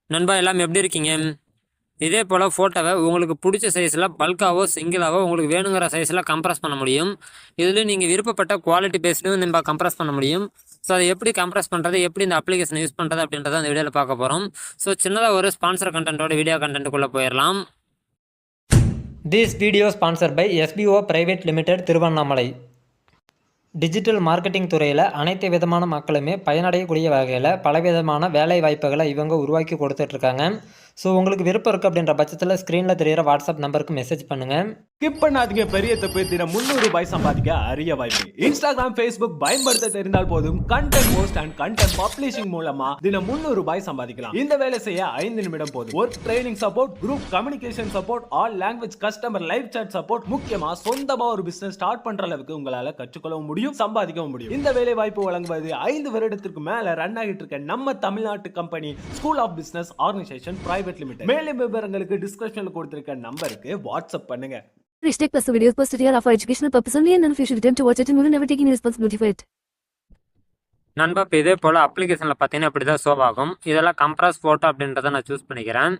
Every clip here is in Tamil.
நண்பா எல்லாம் எப்படி இருக்கீங்க? இதே போல் ஃபோட்டோவை உங்களுக்கு பிடிச்ச சைஸில் பல்காவோ சிங்கிளாவோ உங்களுக்கு வேணுங்கிற சைஸில் கம்ப்ரஸ் பண்ண முடியும். இதில் நீங்கள் விருப்பப்பட்ட குவாலிட்டி பேஸ்டும் நம்ம கம்ப்ரஸ் பண்ண முடியும். ஸோ அதை எப்படி கம்ப்ரஸ் பண்ணுறது, எப்படி இந்த அப்ளிகேஷன் யூஸ் பண்ணுறது அப்படின்றத அந்த வீடியோவில் பார்க்க போகிறோம். ஸோ சின்னதாக ஒரு ஸ்பான்சர் கண்டென்ட்டோட வீடியோ கண்டென்ட்டுக்குள்ளே போயிடலாம். This video sponsor by SPO private limited Tiruvannamalai. Digital marketing துறையில் அனைத்து விதமான மக்களுமே பயனடையக்கூடிய வகையில் பலவிதமான வேலை வாய்ப்புகளை இவங்க உருவாக்கி கொடுத்துட்ருக்காங்க. ஸோ உங்களுக்கு விருப்பம் இருக்குது அப்படின்ற பட்சத்தில் ஸ்க்ரீனில் தெரிகிற வாட்ஸ்அப் நம்பருக்கு மெசேஜ் பண்ணுங்கள். ஸ்கிப் பண்ணாதீங்க. பெரிய தப்பு. தினம் 300 ரூபாய் சம்பாதிக்க அரிய வாய்ப்பு. இன்ஸ்டாகிராம், ஃபேஸ்புக் பயன்படுத்த தெரிந்தால் போதும் content post and content publishing மூலமா தினம் 300 ரூபாய் சம்பாதிக்கலாம். இந்த வேலை செய்ய 5 நிமிடம் போதும். Work training support, group communication support, all language customer live chat support, முக்கியமா சொந்தமா ஒரு பிசினஸ் ஸ்டார்ட் பண்ற அளவுக்கு உங்களால கற்றுக்கொள்ளவும் முடியும், சம்பாதிக்கவும் முடியும். இந்த வேலை வாய்ப்பு வழங்குவது 5 வருடத்திற்கு மேல ரன் ஆகிட்டு இருக்க நம்ம தமிழ்நாட்டு company school of business organisation private limited. மேலும் விவரங்களுக்கு டிஸ்கிரிப்ஷன்ல கொடுத்திருக்க நம்பருக்கு வாட்ஸ்அப் பண்ணுங்க. Hashtag plus the videos posted here are for educational purpose only and none of you should attempt to watch it and will never take any responsibility for it. நண்பா இப்போ இதே போல் அப்ளிகேஷனில் பார்த்தீங்கன்னா இப்படி தான் ஷோ ஆகும். இதெல்லாம் கம்ப்ரஸ் ஃபோட்டோ அப்படின்றத நான் சூஸ் பண்ணிக்கிறேன்.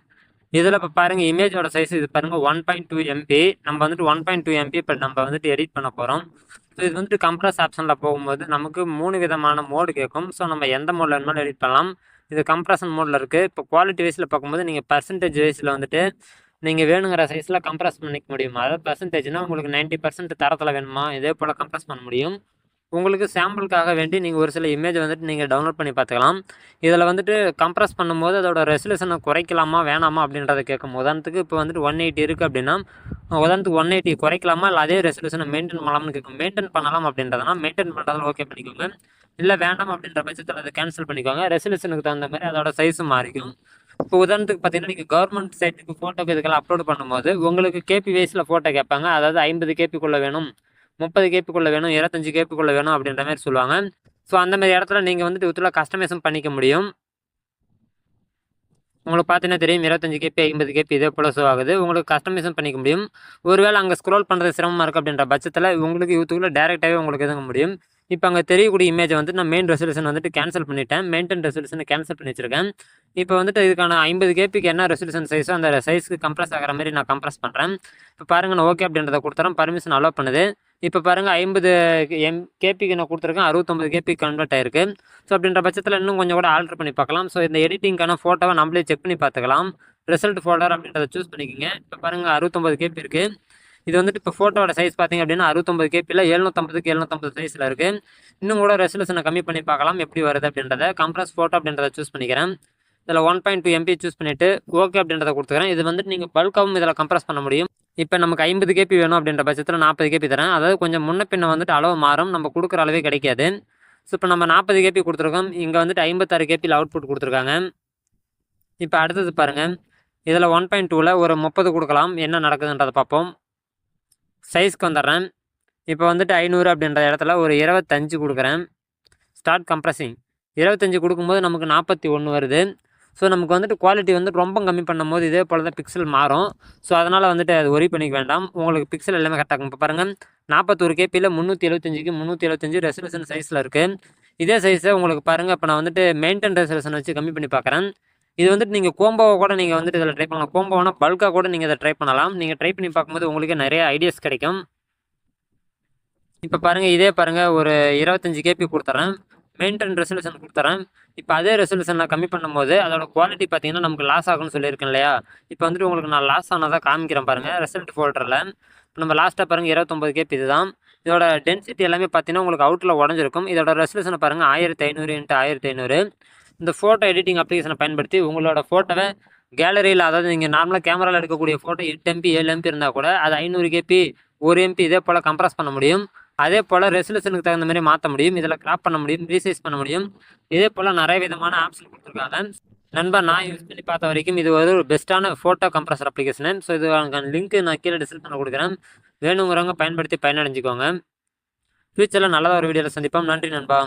இதில் இப்போ பாருங்கள், இமேஜோட சைஸ் இது பாருங்கள் 1.2 MB. நம்ம வந்துட்டு 1.2 MB இப்போ நம்ம வந்துட்டு எடிட் பண்ண போகிறோம். ஸோ இது வந்துட்டு கம்ப்ரஸ் ஆப்ஷனில் போகும்போது நமக்கு 3 விதமான மோடு கேட்கும். ஸோ நம்ம எந்த மோடில் வேணுமாலும் எடிட் பண்ணலாம். இது கம்ப்ரஷன் மோடில் இருக்குது. இப்போ குவாலிட்டி வைஸில் பார்க்கும்போது நீங்கள் பர்சன்டேஜ் வைஸில் வந்துட்டு நீங்கள் வேணுங்கிற சைஸில் கம்ப்ரஸ் பண்ணிக்க முடியும். அதாவது பர்சன்டேஜ்னால் உங்களுக்கு 90% தரத்தில் வேணுமா, இதே போல் கம்ப்ரஸ் பண்ண முடியும். உங்களுக்கு சாம்பிளுக்காக வேண்டி நீங்கள் ஒரு சில இமேஜ் வந்துட்டு நீங்கள் டவுன்லோட் பண்ணி பார்த்துக்கலாம். இதில் வந்துட்டு கம்ப்ரஸ் பண்ணும்போது அதோட ரெசல்யூஷனை குறைக்கலாமா வேணாமா அப்படின்றத கேட்கும். உதாரணத்துக்கு இப்போ வந்துட்டு 180 இருக்குது அப்படின்னா, உதாரணத்துக்கு 180 குறைக்கலாமா இல்லை அதே ரெசல்யூஷனை மெயின்டைன் பண்ணலாம்னு கேட்கும். மெயின்டைன் பண்ணலாம் அப்படின்றதுனா மெயின்டைன் பண்ணுறதுல ஓகே பண்ணிக்கோங்க. இல்லை வேண்டாம் அப்படின்ற பட்சத்தில் அதை கேன்சல் பண்ணிக்கோங்க. ரெசல்யூஷனுக்கு தகுந்த மாதிரி அதோட சைஸும் மாறிக்கும். இப்போ உதாரணத்துக்கு பார்த்தீங்கன்னா நீங்கள் கவர்மெண்ட் சைட்டுக்கு ஃபோட்டோ இதுக்கெல்லாம் அப்லோட் பண்ணும்போது உங்களுக்கு கேபி வைஸில் ஃபோட்டோ கேட்பாங்க. அதாவது 50 கேபிக்குள்ளே வேணும், 30 கேபிக்குள்ளே வேணும், 25 கேபிக்குள்ளே வேணும் அப்படின்ற மாதிரி சொல்லுவாங்க. ஸோ அந்த மாதிரி இடத்துல நீங்கள் வந்துட்டு இதில் கஸ்டமைஸும் பண்ணிக்க முடியும். உங்களுக்கு பார்த்தீங்கன்னா தெரியும் 25 கேபி 50 கேபி இதே போல் ஷோ ஆகுது. உங்களுக்கு கஸ்டமைஸும் பண்ணிக்க முடியும். ஒருவேளை அங்கே ஸ்க்ரோல் பண்ணுறது சிரமமாக இருக்குது அப்படின்ற பட்சத்தில் உங்களுக்கு யூத்துக்குள்ளே டேரெக்டாகவே உங்களுக்கு எதுங்க முடியும். இப்போ அங்கே தெரியக்கூடிய இமேஜை வந்து நான் மெயின் ரெசல்யூஷன் வந்துட்டு கேன்சல் பண்ணிட்டேன். மெயின்டைன் ரெசல்யூஷனை கேன்சல் பண்ணி வச்சிருக்கேன். இப்போ வந்துட்டு இதுக்கான 50 கேபிக்கு என்ன ரெசல்யூஷன் சைஸோ அந்த சைஸ்க்கு கம்ப்ரஸ் ஆகிற மாதிரி நான் கம்ப்ரஸ் பண்ணுறேன். இப்போ பாருங்கள், நான் ஓகே அப்படின்றத கொடுத்துறேன். பர்மிஷன் அலோவ் பண்ணுது. இப்போ பாருங்கள் 50 கேபிக்கு நான் கொடுத்துருக்கேன், 69 கேபி கன்வெர்ட் ஆயிருக்கு. ஸோ அப்படின்ற பட்சத்தில் இன்னும் கொஞ்சம் கூட ஆல்ட்ரு பண்ணி பார்க்கலாம். ஸோ இந்த எடிட்டிங்கான ஃபோட்டோவை நம்மளே செக் பண்ணி பார்த்துக்கலாம். ரிசல்ட் ஃபோல்டர் அப்படின்றத சூஸ் பண்ணிக்கோங்க. இப்போ பாருங்கள் 69 கேபி இருக்குது. இது வந்துட்டு இப்போ ஃபோட்டோட சைஸ் பார்த்தீங்க அப்படின்னா 69 கேபியில் 750க்கு 750 சைஸில் இருக்குது. இன்னும் கூட ரெசல்யூஷனை கம்மி பண்ணி பார்க்கலாம் எப்படி வருது அப்படின்றத. கம்ப்ரஸ் ஃபோட்டோ அப்படின்றத சூஸ் பண்ணிக்கிறேன். இதில் 1.2 MB சூஸ் பண்ணிவிட்டு ஓகே அப்படின்றத கொடுத்துக்கிறேன். இது வந்துட்டு நீங்கள் பல்காகவும் இதில் கம்ப்ரஸ் பண்ண முடியும். இப்போ நமக்கு 50 கேபி வேணும் அப்படின்ற பட்சத்தில் 40 கேபி தரேன். அதாவது கொஞ்சம் முன்ன பின்ன வந்துட்டு அளவு மாறும், நம்ம கொடுக்குற அளவே கிடைக்காது. ஸோ இப்போ நம்ம 40 கேபி கொடுத்துருக்கோம், இங்கே வந்துட்டு 56 கேபியில் அவுட்புட் கொடுத்துருக்காங்க. இப்போ அடுத்தது பாருங்கள், இதில் 1.2ல் ஒரு 30 கொடுக்கலாம். என்ன நடக்குதுன்றதை பார்ப்போம். சைஸ்க்கு வந்துடுறேன். இப்போ வந்துட்டு 500 அப்படின்ற இடத்துல ஒரு 25 கொடுக்குறேன். ஸ்டார்ட் கம்ப்ரஸிங் 25 கொடுக்கும்போது நமக்கு 41 வருது. ஸோ நமக்கு வந்துட்டு குவாலிட்டி வந்து ரொம்ப கம்மி பண்ணும்போது இதே போல் தான் பிக்சல் மாறும். ஸோ அதனால் வந்துட்டு அது ஒரி பண்ணிக்க வேண்டாம். உங்களுக்கு பிக்சல் எல்லாமே கரெக்டாகும். இப்போ பாருங்கள் 41 கேபியில் 375க்கு 375 ரெசல்யூஷன் சைஸில் இருக்குது. இதே சைஸை உங்களுக்கு பாருங்கள். இப்போ நான் வந்துட்டு மெயின்டைன் ரெசல்யூஷன் வச்சு கம்மி பண்ணி பார்க்குறேன். இது வந்துட்டு நீங்கள் கோம்போவை கூட நீங்கள் வந்துட்டு இதில் ட்ரை பண்ணலாம். கோம்போனா பல்காக கூட நீங்கள் இதை ட்ரை பண்ணலாம். நீங்கள் ட்ரை பண்ணி பார்க்கும்போது உங்களுக்கு நிறைய ஐடியாஸ் கிடைக்கும். இப்போ பாருங்கள், இதே பாருங்கள் ஒரு 25 கேபி கொடுத்துறேன். மெயின்டைன் ரெசல்யூஷன் கொடுத்துறேன். இப்போ அதே ரெசல்யூஷன் நான் கம்மி பண்ணும்போது அதோட குவாலிட்டி பார்த்தீங்கன்னா நமக்கு லாஸ் ஆகும்னு சொல்லியிருக்கேன் இல்லையா. இப்போ வந்துட்டு உங்களுக்கு நான் லாஸ் ஆனதாக காமிக்கிறேன் பாருங்கள். ரிசல்ட் ஃபோல்டரில் நம்ம லாஸ்ட்டாக பாருங்கள் 29 கேபி இது தான். இதோட டென்சிட்டி எல்லாமே பார்த்தீங்கன்னா உங்களுக்கு அவுட்டில் உடஞ்சிருக்கும். இதோட ரெசல்யூஷனை பாருங்கள் 1500 × 1500. இந்த ஃபோட்டோ எடிட்டிங் அப்ளிகேஷனை பயன்படுத்தி உங்களோட ஃபோட்டோவை கேலரியில், அதாவது நீங்கள் நார்மலாக கேமராவில் எடுக்கக்கூடிய ஃபோட்டோ 8 MB 7 MB இருந்தால் கூட அது 500 கேபி 1 MB இதே போல் கம்ப்ரஸ் பண்ண முடியும். அதே போல் ரெசல்யூஷனுக்கு தகுந்த மாதிரி மாற்ற முடியும். இதில் கிராப் பண்ண முடியும், ரீசைஸ் பண்ண முடியும். இதே போல் நிறைய விதமான ஆப்ஷன் கொடுத்துருக்காங்க. நண்பா, நான் யூஸ் பண்ணி பார்த்த வரைக்கும் இது ஒரு பெஸ்ட்டான ஃபோட்டோ கம்ப்ரஸர் அப்ளிகேஷனு. ஸோ இதுக்கான லிங்க் நான் கீழே டிஸ்கிரிப்ஷனில் கொடுக்குறேன். வேணுங்கிறவங்க பயன்படுத்தி பயனடைஞ்சிக்கோங்க. ஃபியூச்சரில் நல்லதாக ஒரு வீடியோவில் சந்திப்போம். நன்றி நண்பா.